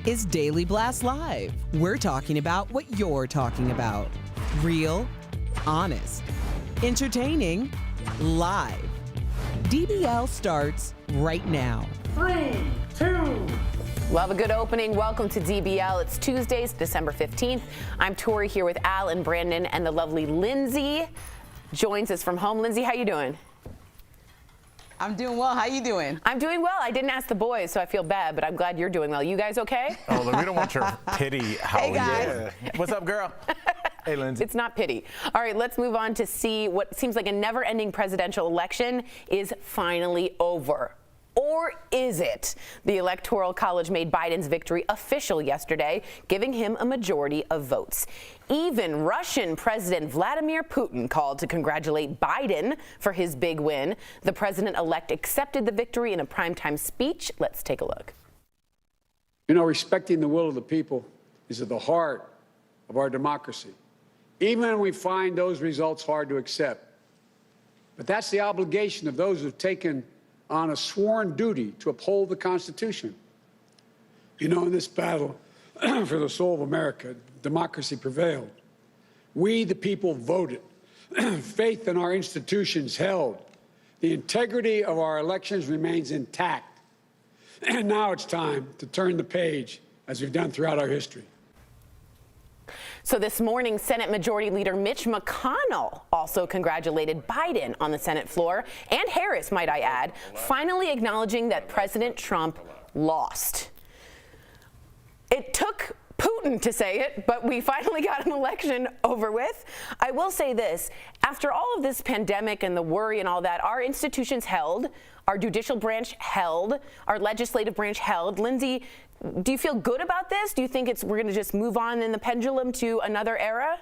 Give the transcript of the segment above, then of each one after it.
is Daily Blast Live. We're talking about what you're talking about. Real, honest, entertaining, live. DBL starts right now. 3, 2. Love a good opening. Welcome to DBL. It's Tuesdays, December 15th. I'm Tori here with Al and Brandon, and the lovely Lindsay joins us from home. Lindsay, how you doing? I'm doing well. How you doing? I'm doing well. I didn't ask the boys, so I feel bad, but I'm glad you're doing well. You guys okay? Oh, we don't want your pity, Howie. Hey, guys. Yeah. What's up, girl? Hey, Lindsay. It's not pity. All right, let's move on to see what seems like a never-ending presidential election is finally over. Or is it? The Electoral College made Biden's victory official yesterday, giving him a majority of votes. Even Russian President Vladimir Putin called to congratulate Biden for his big win. The president-elect accepted the victory in a primetime speech. Let's take a look. You know, respecting the will of the people is at the heart of our democracy, even when we find those results hard to accept. But that's the obligation of those who've taken on a sworn duty to uphold the Constitution. You know, in this battle for the soul of America, democracy prevailed. We, the people, voted. Faith in our institutions held. The integrity of our elections remains intact. And now it's time to turn the page, as we've done throughout our history. So this morning, Senate Majority Leader Mitch McConnell also congratulated Biden on the Senate floor, and Harris, might I add, finally acknowledging that President Trump lost. It took Putin to say it, but we finally got an election over with. I will say this, after all of this pandemic and the worry and all that, our institutions held, our judicial branch held, our legislative branch held. Lindsay, do you feel good about this? Do you think we're going to just move on in the pendulum to another era?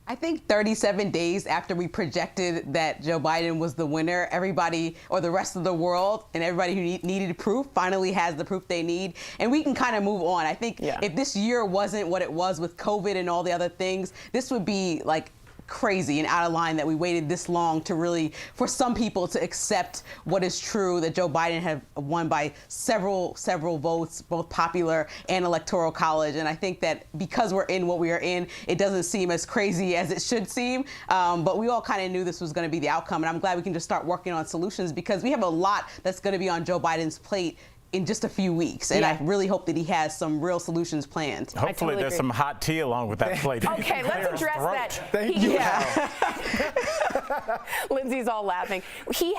I think 37 days after we projected that Joe Biden was the winner, everybody, or the rest of the world, and everybody who needed proof finally has the proof they need, and we can kind of move on. I think if this year wasn't what it was with COVID and all the other things, this would be like crazy and out of line that we waited this long to really, for some people to accept what is true, that Joe Biden had won by several votes, both popular and electoral college. And I think that because we're in what we are in, it doesn't seem as crazy as it should seem. But we all kind of knew this was going to be the outcome. And I'm glad we can just start working on solutions, because we have a lot that's going to be on Joe Biden's plate in just a few weeks. And I really hope that he has some real solutions planned. Hopefully there's some hot tea along with that plate. Okay, let's address that. Thank you. Lindsay's all laughing. He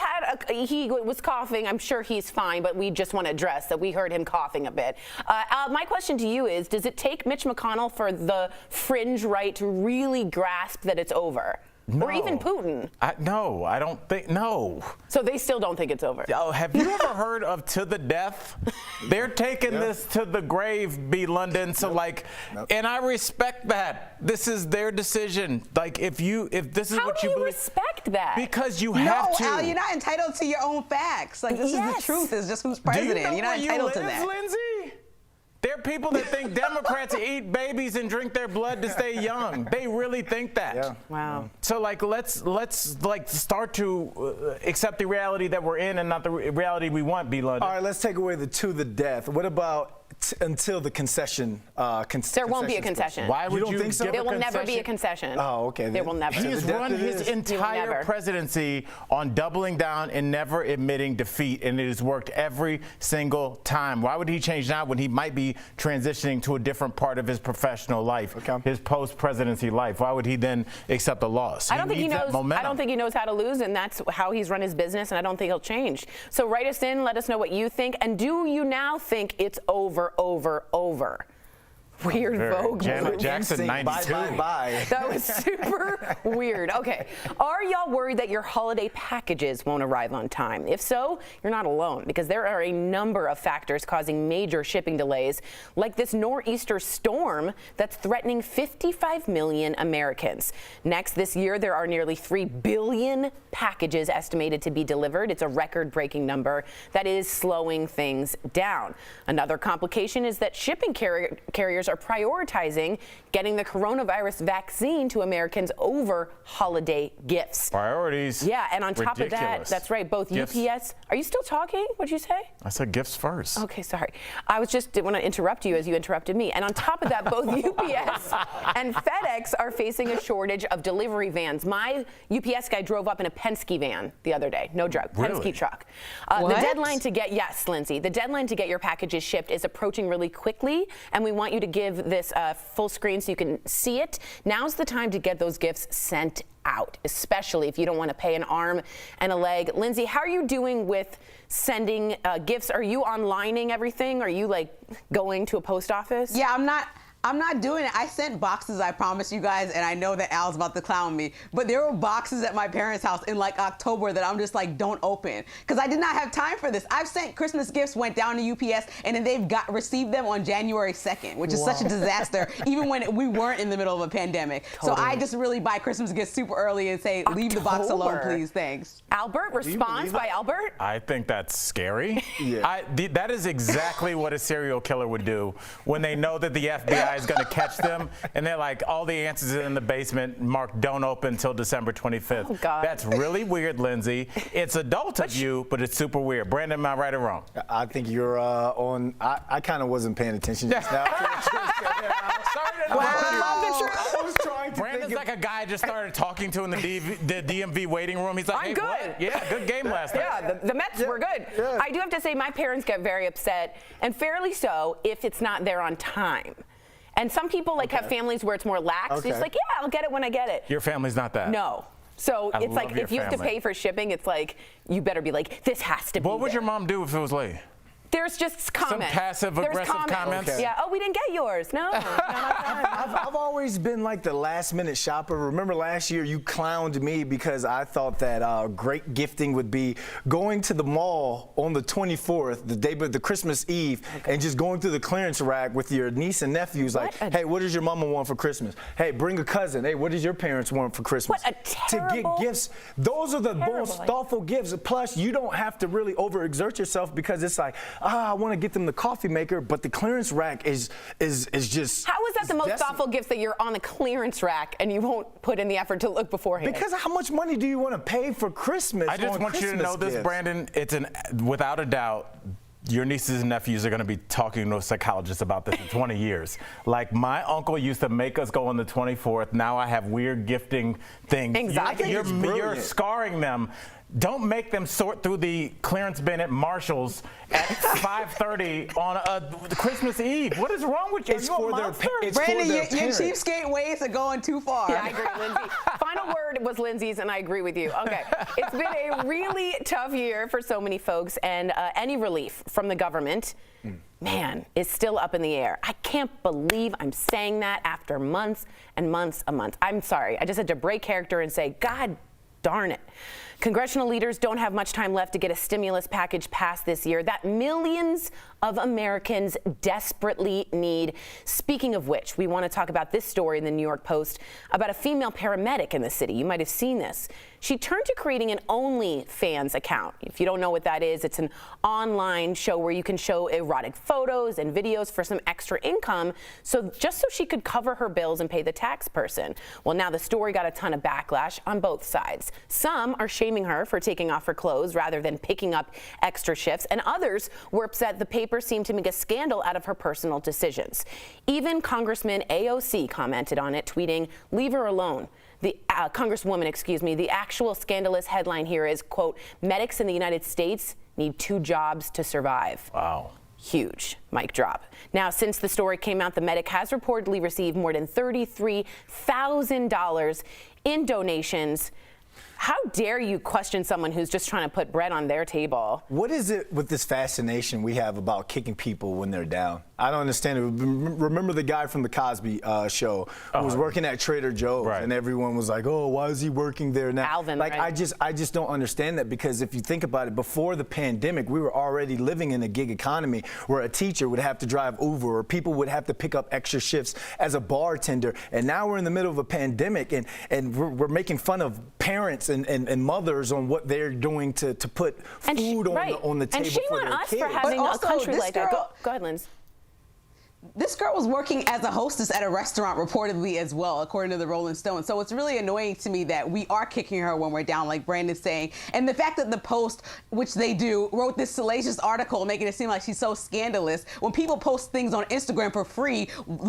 was coughing. I'm sure he's fine, but we just want to address that we heard him coughing a bit. My question to you is, does it take Mitch McConnell for the fringe right to really grasp that it's over? No. Or even Putin? No, I don't think, no. So they still don't think it's over? Oh, have you ever heard of to the death? They're taking this to the grave, B. London. So and I respect that. This is their decision. Like, if this is How what do you you believe. respect that? Because you have to. No, Al, you're not entitled to your own facts. Like, this is the truth. It's just who's president. Do you know You're not where entitled you to live, that. Lindsay? There are people that think Democrats eat babies and drink their blood to stay young. They really think that. Yeah. Wow. So let's start to accept the reality that we're in and not the reality we want, B. London. All right, let's take away the to the death. What about until the concession? There won't be a concession. Why would you think so? There will never be a concession. Oh, okay. There will never. He's run his entire presidency on doubling down and never admitting defeat, and it has worked every single time. Why would he change now when he might be transitioning to a different part of his professional life, his post-presidency life? Why would he then accept a loss? I don't think he knows. I don't think he knows how to lose, and that's how he's run his business. And I don't think he'll change. So write us in. Let us know what you think. And do you now think it's over? Weird Vogue Janet move. Jackson, 92. Bye. That was super weird. Okay. Are y'all worried that your holiday packages won't arrive on time? If so, you're not alone, because there are a number of factors causing major shipping delays, like this nor'easter storm that's threatening 55 million Americans. Next, this year, there are nearly 3 billion packages estimated to be delivered. It's a record-breaking number that is slowing things down. Another complication is that shipping carriers are prioritizing getting the coronavirus vaccine to Americans over holiday gifts. Priorities. Yeah, and on top of that, that's right, both Gifts. UPS. Are you still talking? What'd you say? I said gifts first. Okay, sorry. I didn't want to interrupt you as you interrupted me. And on top of that, both UPS and FedEx are facing a shortage of delivery vans. My UPS guy drove up in a Penske van the other day. No joke. Really? Penske truck. What? The deadline to get, yes, Lindsay, the deadline to get your packages shipped is approaching really quickly, and we want you to give this full screen so you can see it. Now's the time to get those gifts sent out, especially if you don't want to pay an arm and a leg. Lindsay, how are you doing with sending gifts? Are you onlining everything? Are you like going to a post office? Yeah, I'm not doing it. I sent boxes, I promise you guys, and I know that Al's about to clown me, but there were boxes at my parents' house in like October that I'm just like, don't open, because I did not have time for this. I've sent Christmas gifts, went down to UPS, and then they've received them on January 2nd, which is such a disaster, even when we weren't in the middle of a pandemic. Totally. So I just really buy Christmas gifts super early and say, leave the box alone, please, thanks. Albert, response by Albert? I think that's scary. Yeah. That is exactly what a serial killer would do when they know that the FBI is going to catch them, and they're like, all the answers are in the basement, marked don't open until December 25th. Oh, God. That's really weird, Lindsay. It's adult of you, but it's super weird. Brandon, am I right or wrong? I think you're on. I kind of wasn't paying attention just now. I was trying to Brandon's like a guy I just started talking to in the DMV waiting room. He's like, I'm hey, good. what? Yeah, good game last night. Yeah, the Mets were good. Yeah. I do have to say my parents get very upset, and fairly so, if it's not there on time. And some people have families where it's more lax. It's like, yeah, I'll get it when I get it. Your family's not that. No. So it's like if you have to pay for shipping, it's like you better be like, this has to be. What would your mom do if it was late? There's just comments. Some passive-aggressive comments? Okay. Yeah, oh, we didn't get yours. No. I've always been like the last-minute shopper. Remember last year you clowned me because I thought that great gifting would be going to the mall on the 24th, the day of the Christmas Eve, and just going through the clearance rack with your niece and nephews like, hey, what does your mama want for Christmas? Hey, bring a cousin. Hey, what does your parents want for Christmas? What a terrible, to get gifts. Those are the most thoughtful gifts. Plus, you don't have to really overexert yourself because it's like, I want to get them the coffee maker, but the clearance rack is just. How is that the most thoughtful gift that you're on the clearance rack and you won't put in the effort to look beforehand? Because how much money do you want to pay for Christmas? I just want you to know this, Brandon. It's without a doubt. Your nieces and nephews are going to be talking to a psychologist about this in 20 years. Like, my uncle used to make us go on the 24th. Now I have weird gifting things. Exactly. You're scarring them. Don't make them sort through the clearance bin at Marshall's at 5:30 on a Christmas Eve. What is wrong with you? It's for their parents. Brandon, your cheapskate ways are going too far. Yeah, I agree, Lindsay. Final word was Lindsay's, and I agree with you. Okay, it's been a really tough year for so many folks, and any relief from the government, man, is still up in the air. I can't believe I'm saying that after months and months and months. I'm sorry. I just had to break character and say, God darn it. Congressional leaders don't have much time left to get a stimulus package passed this year that millions of Americans desperately need. Speaking of which, we want to talk about this story in the New York Post about a female paramedic in the city. You might have seen this. She turned to creating an OnlyFans account. If you don't know what that is, it's an online show where you can show erotic photos and videos for some extra income, just so she could cover her bills and pay the tax person. Well, now the story got a ton of backlash on both sides. Some are shaming her for taking off her clothes rather than picking up extra shifts, and others were upset the paper seemed to make a scandal out of her personal decisions. Even Congressman AOC commented on it, tweeting, "Leave her alone." The Congresswoman, the actual scandalous headline here is, quote, medics in the United States need 2 jobs to survive. Wow. Huge. Mic drop. Now, since the story came out, the medic has reportedly received more than $33,000 in donations. How dare you question someone who's just trying to put bread on their table? What is it with this fascination we have about kicking people when they're down? I don't understand it. Remember the guy from the Cosby show who was working at Trader Joe's, and everyone was like, "Oh, why is he working there now?" Alvin, like, right? I just don't understand that, because if you think about it, before the pandemic, we were already living in a gig economy where a teacher would have to drive Uber, or people would have to pick up extra shifts as a bartender. And now we're in the middle of a pandemic, and we're making fun of parents and mothers on what they're doing to put food on the table for their kids. And shame on us for having a country like that. Go ahead, Linz. This girl was working as a hostess at a restaurant reportedly as well, according to the Rolling Stone. So it's really annoying to me that we are kicking her when we're down, like Brandon's saying. And the fact that the Post, which they do, wrote this salacious article making it seem like she's so scandalous. When people post things on Instagram for free,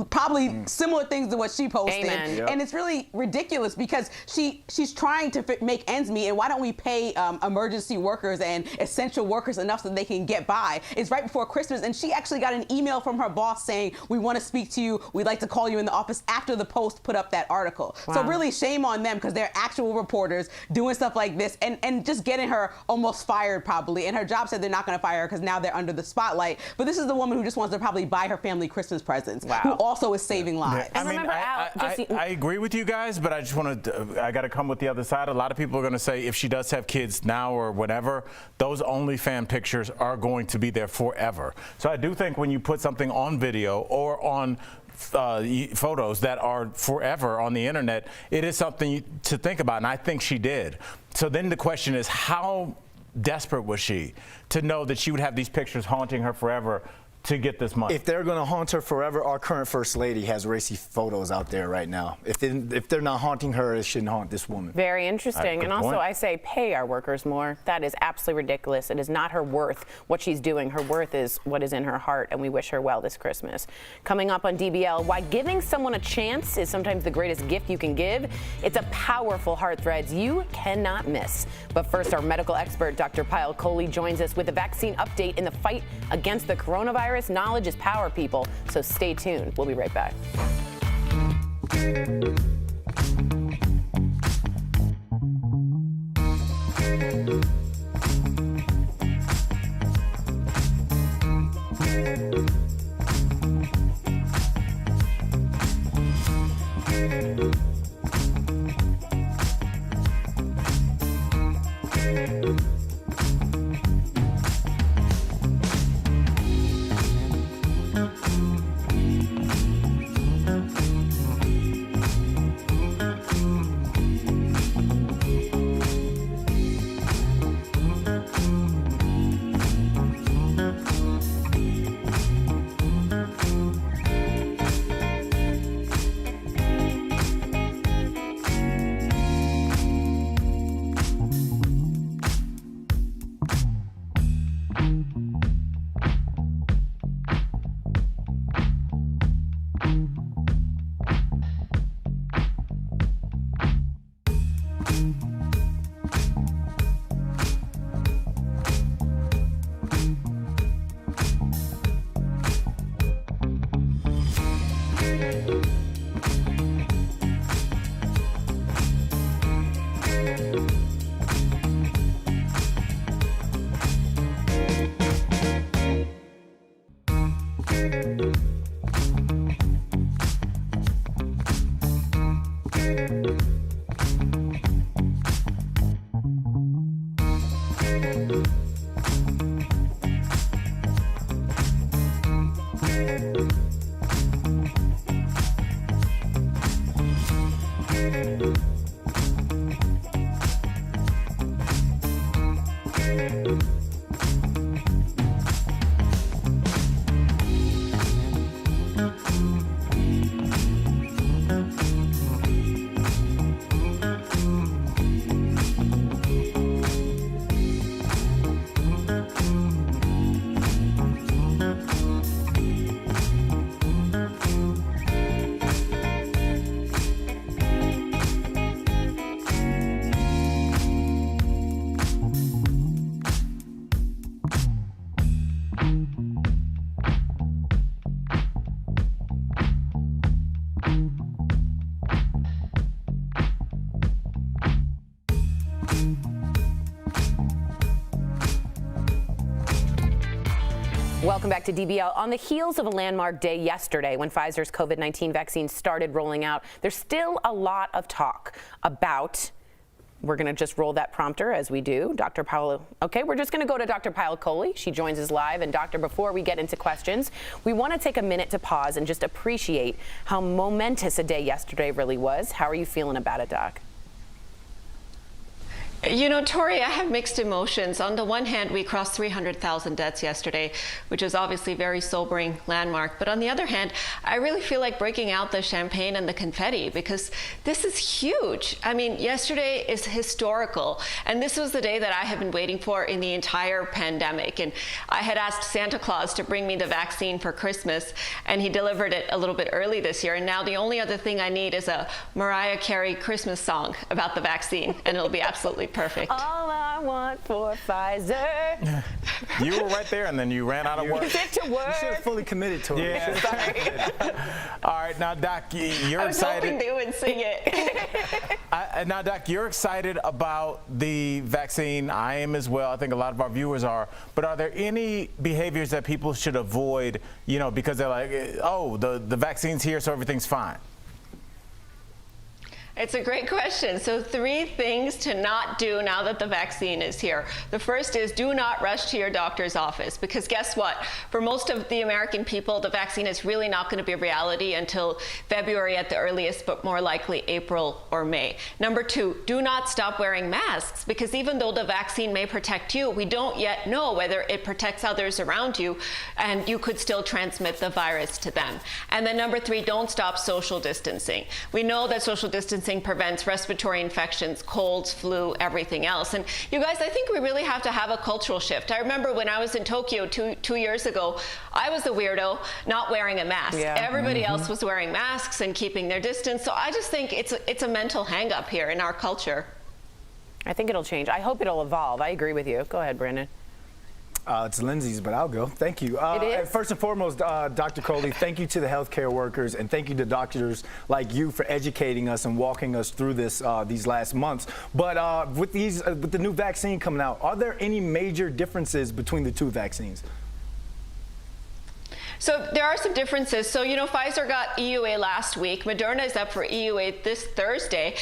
probably similar things to what she posted. Amen. Yep. And it's really ridiculous because she's trying to make ends meet. And why don't we pay emergency workers and essential workers enough so they can get by? It's right before Christmas. And she actually got an email from her boss saying, we want to speak to you. We'd like to call you in the office after the Post put up that article. Wow. So really shame on them because they're actual reporters doing stuff like this and just getting her almost fired probably. And her job said they're not going to fire her because now they're under the spotlight. But this is the woman who just wants to probably buy her family Christmas presents, who also is saving lives. And remember, I agree with you guys, but I just want to, I got to come with the other side. A lot of people are going to say if she does have kids now or whatever, those OnlyFans pictures are going to be there forever. So I do think when you put something on video or on photos that are forever on the internet, it is something to think about, and I think she did. So then the question is, how desperate was she to know that she would have these pictures haunting her forever to get this money? If they're going to haunt her forever, our current First Lady has racy photos out there right now. If they're not haunting her, it shouldn't haunt this woman. Very interesting. And also, I say pay our workers more. That is absolutely ridiculous. It is not her worth, what she's doing. Her worth is what is in her heart, and we wish her well this Christmas. Coming up on DBL, why giving someone a chance is sometimes the greatest gift you can give. It's a powerful heart threads you cannot miss. But first, our medical expert, Dr. Coley, joins us with a vaccine update in the fight against the coronavirus. Knowledge is power, people, so stay tuned. We'll be right back. Welcome back to DBL. On the heels of a landmark day yesterday when Pfizer's COVID-19 vaccine started rolling out, there's still a lot of talk about, we're going to just roll that prompter as we do, Dr. Paolo. Okay, we're just going to go to Dr. Coley. She joins us live. And doctor, before we get into questions, we want to take a minute to pause and just appreciate how momentous a day yesterday really was. How are you feeling about it, Doc? You know, Tori, I have mixed emotions. On the one hand, we crossed 300,000 deaths yesterday, which is obviously a very sobering landmark. But on the other hand, I really feel like breaking out the champagne and the confetti because this is huge. I mean, yesterday is historical. And this was the day that I have been waiting for in the entire pandemic. And I had asked Santa Claus to bring me the vaccine for Christmas, and he delivered it a little bit early this year. And now the only other thing I need is a Mariah Carey Christmas song about the vaccine, and it'll be absolutely perfect. All I want for Pfizer. You were right there, and then you ran out of words. Get to work. You should have fully committed to it. Yeah. Sorry. All right, now, Doc, you're I was excited. hoping they would sing it. Now, Doc, you're excited about the vaccine. I am as well. I think a lot of our viewers are. But are there any behaviors that people should avoid, you know, because they're like, oh, the vaccine's here, so everything's fine? It's a great question. So 3 things to not do now that the vaccine is here. The first is do not rush to your doctor's office, because guess what? For most of the American people, the vaccine is really not going to be a reality until February at the earliest, but more likely April or May. Number 2, do not stop wearing masks, because even though the vaccine may protect you, we don't yet know whether it protects others around you, and you could still transmit the virus to them. And then number 3, don't stop social distancing. We know that social distancing prevents respiratory infections, colds, flu, everything else. And you guys, I think we really have to have a cultural shift. I remember when I was in Tokyo two years ago, I was the weirdo not wearing a mask. Yeah. Everybody else was wearing masks and keeping their distance. So I just think it's a mental hang-up here in our culture. I think it'll change. I hope it'll evolve. I agree with you. Go ahead, Brandon. It's Lindsay's, but I'll go. Thank you. It is? First and foremost, Dr. Coley, thank you to the healthcare workers, and thank you to doctors like you for educating us and walking us through this these last months. But with the new vaccine coming out, are there any major differences between the 2 vaccines? So there are some differences. So, you know, Pfizer got EUA last week. Moderna is up for EUA this Thursday.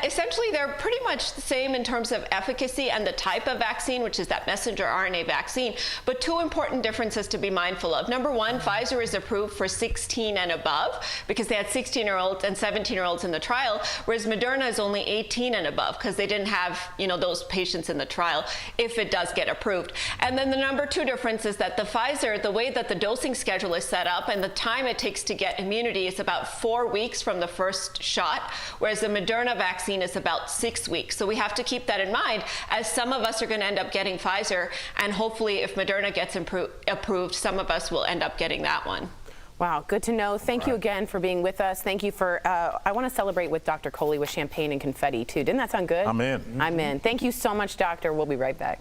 Essentially, they're pretty much the same in terms of efficacy and the type of vaccine, which is that messenger RNA vaccine. But 2 important differences to be mindful of. Number 1, Pfizer is approved for 16 and above because they had 16-year-olds and 17-year-olds in the trial, whereas Moderna is only 18 and above because they didn't have, you know, those patients in the trial if it does get approved. And then the number 2 difference is that the Pfizer, the way that the dosing schedule is set up and the time it takes to get immunity is about 4 weeks from the first shot, whereas the Moderna vaccine is about 6 weeks. So we have to keep that in mind, as some of us are going to end up getting Pfizer, and hopefully if Moderna gets approved, some of us will end up getting that one. Wow, good to know. Thank you again for being with us. Thank you for, I want to celebrate with Dr. Coley with champagne and confetti too. Didn't that sound good? I'm in. I'm in. Thank you so much, Doctor. We'll be right back.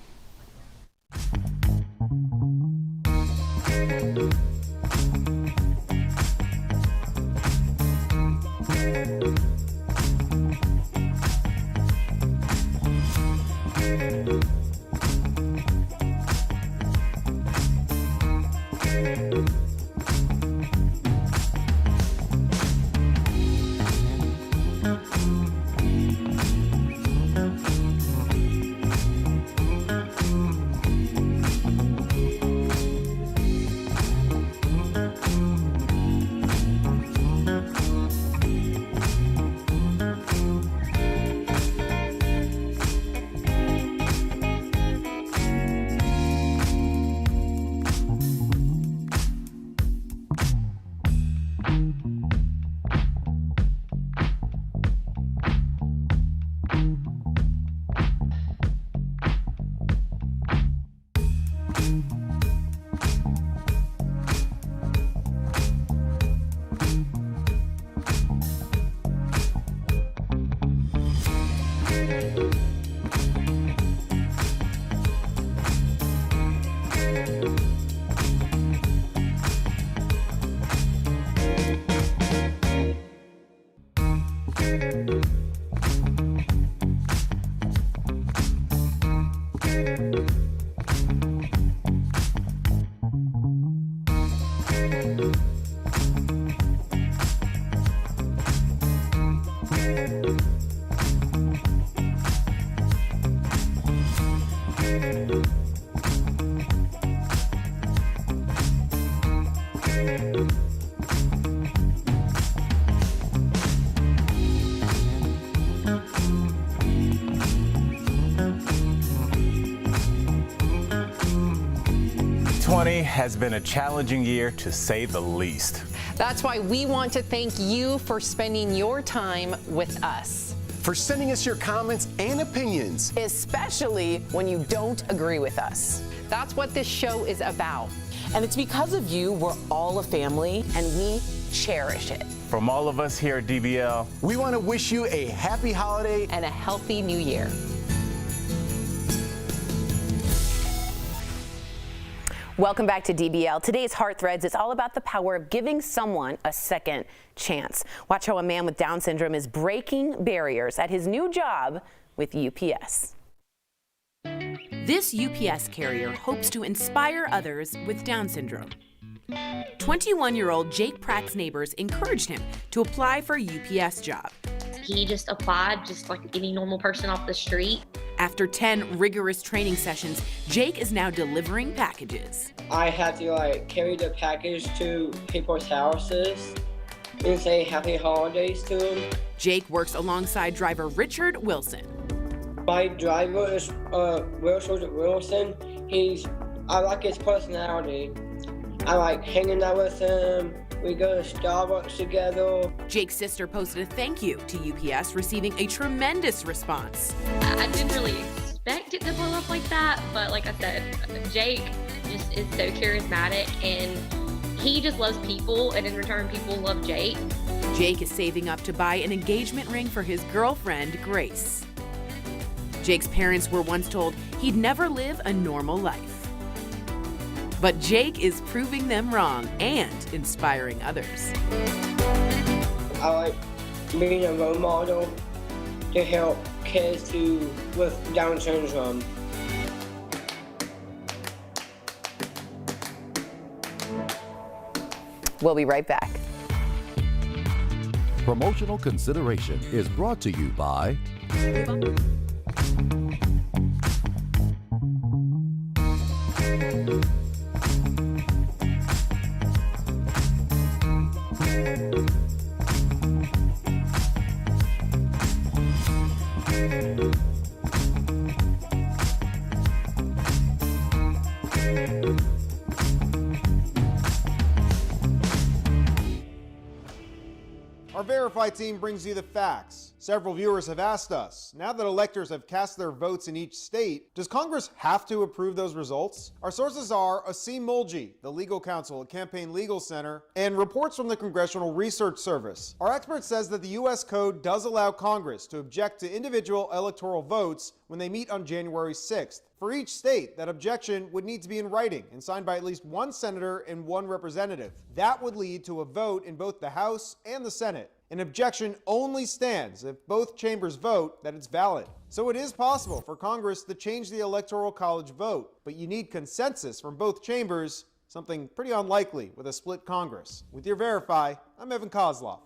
Has been a challenging year, to say the least. That's why we want to thank you for spending your time with us. For sending us your comments and opinions. Especially when you don't agree with us. That's what this show is about. And it's because of you we're all a family, and we cherish it. From all of us here at DBL, we want to wish you a happy holiday and a healthy new year. Welcome back to DBL. Today's Heart Threads is all about the power of giving someone a second chance. Watch how a man with Down syndrome is breaking barriers at his new job with UPS. This UPS carrier hopes to inspire others with Down syndrome. 21-year-old Jake Pratt's neighbors encouraged him to apply for a UPS job. He just applied just like any normal person off the street. After 10 rigorous training sessions, Jake is now delivering packages. I had to carry the package to people's houses and say happy holidays to them. Jake works alongside driver Richard Wilson. My driver is Wilson. I like his personality. I like hanging out with him. We go to Starbucks together. Jake's sister posted a thank you to UPS, receiving a tremendous response. I didn't really expect it to blow up like that, but like I said, Jake just is so charismatic and he just loves people, and in return, people love Jake. Jake is saving up to buy an engagement ring for his girlfriend, Grace. Jake's parents were once told he'd never live a normal life. But Jake is proving them wrong and inspiring others. I like being a role model to help kids with Down syndrome. We'll be right back. Promotional consideration is brought to you by Our Verify team brings you the facts. Several viewers have asked us, now that electors have cast their votes in each state, does Congress have to approve those results? Our sources are Asim Mulji, the legal counsel at Campaign Legal Center, and reports from the Congressional Research Service. Our expert says that the U.S. Code does allow Congress to object to individual electoral votes when they meet on January 6th. For each state, that objection would need to be in writing and signed by at least one senator and one representative. That would lead to a vote in both the House and the Senate. An objection only stands if both chambers vote that it's valid. So it is possible for Congress to change the Electoral College vote, but you need consensus from both chambers, something pretty unlikely with a split Congress. With your Verify, I'm Evan Kozlov.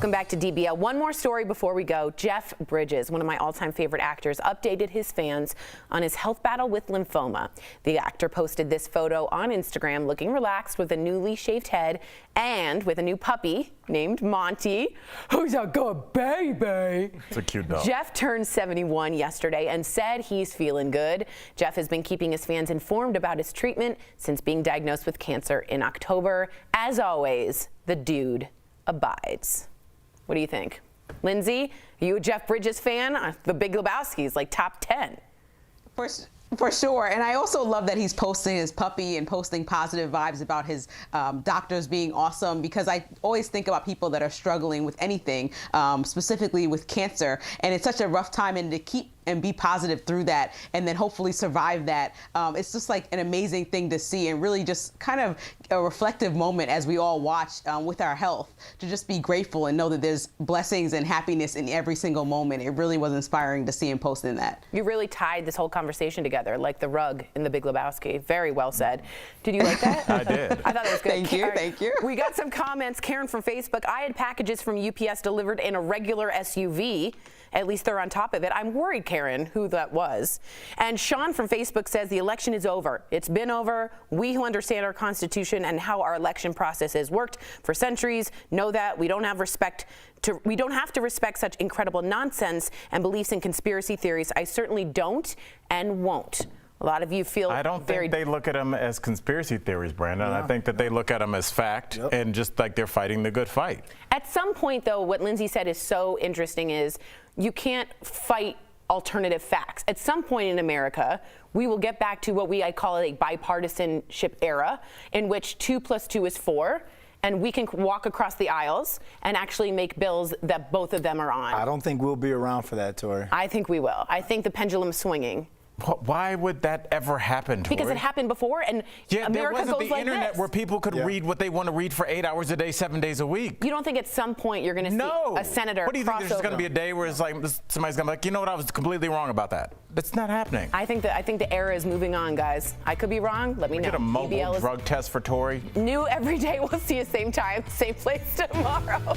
Welcome back to DBL. One more story before we go. Jeff Bridges, one of my all-time favorite actors, updated his fans on his health battle with lymphoma. The actor posted this photo on Instagram looking relaxed with a newly shaved head and with a new puppy named Monty. Who's a good baby? It's a cute dog. Jeff turned 71 yesterday and said he's feeling good. Jeff has been keeping his fans informed about his treatment since being diagnosed with cancer in October. As always, the dude abides. What do you think? Lindsay, are you a Jeff Bridges fan? The Big Lebowski's like top 10. For sure. And I also love that he's posting his puppy and posting positive vibes about his doctors being awesome, because I always think about people that are struggling with anything, specifically with cancer. And it's such a rough time, and to keep and be positive through that and then hopefully survive that. It's just like an amazing thing to see, and really just kind of a reflective moment as we all watch with our health, to just be grateful and know that there's blessings and happiness in every single moment. It really was inspiring to see him posting that. You really tied this whole conversation together, like the rug in The Big Lebowski. Very well said. Did you like that? I did. I thought it was good. Thank you. We got some comments. Karen from Facebook, I had packages from UPS delivered in a regular SUV. At least they're on top of it. I'm worried, Karen, who that was. And Sean from Facebook says the election is over. It's been over. We who understand our Constitution and how our election process has worked for centuries know that we don't have to respect such incredible nonsense and beliefs in conspiracy theories. I certainly don't and won't. A lot of you feel I don't think they look at them as conspiracy theories, Brandon. I think that they look at them as fact, and just like they're fighting the good fight. At some point, though, what Lindsay said is so interesting is you can't fight alternative facts. At some point in America, we will get back to what I call a bipartisanship era, in which 2 + 2 is 4. And we can walk across the aisles and actually make bills that both of them are on. I don't think we'll be around for that, Tori. I think we will. I think the pendulum's swinging. Why would that ever happen, Tori? Because it happened before, and America there wasn't goes the like internet this. where people could read what they want to read for 8 hours a day, 7 days a week. You don't think at some point you're going to see a senator What do you think? cross There's going to over? be a day where it's like somebody's going to be like, you know what, I was completely wrong about that. It's not happening. I think the era is moving on, guys. I could be wrong. Let me know. Get a mobile DBL drug test for Tori. New every day. We'll see you same time, same place tomorrow.